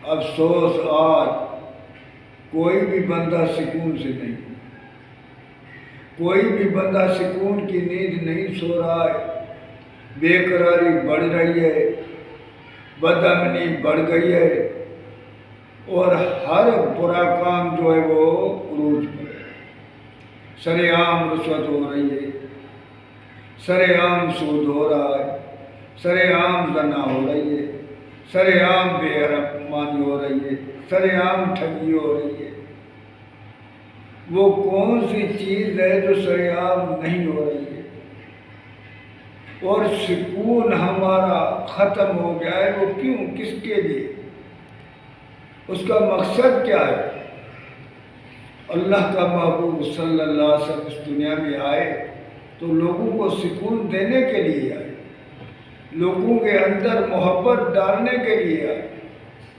افسوس آج کوئی بھی بندہ سکون سے نہیں، کوئی بھی بندہ سکون کی نیند نہیں سو رہا ہے۔ بے قراری بڑھ رہی ہے، بد امنی بڑھ گئی ہے، اور ہر برا کام جو ہے وہ عروج پر ہے۔ سر عام رشوت ہو رہی ہے، سر عام سود ہو رہا ہے، سر عام زنا ہو رہی ہے، سر عام بے رحمانی ہو رہی ہے، سر عام ٹھگی ہو رہی ہے۔ وہ کون سی چیز ہے جو سر عام نہیں ہو رہی ہے؟ اور سکون ہمارا ختم ہو گیا ہے، وہ کیوں؟ کس کے لیے؟ اس کا مقصد کیا ہے؟ اللہ کا محبوب صلی اللہ علیہ وسلم اس دنیا میں آئے تو لوگوں کو سکون دینے کے لیے آئے، لوگوں کے اندر محبت ڈالنے کے لیے آئے۔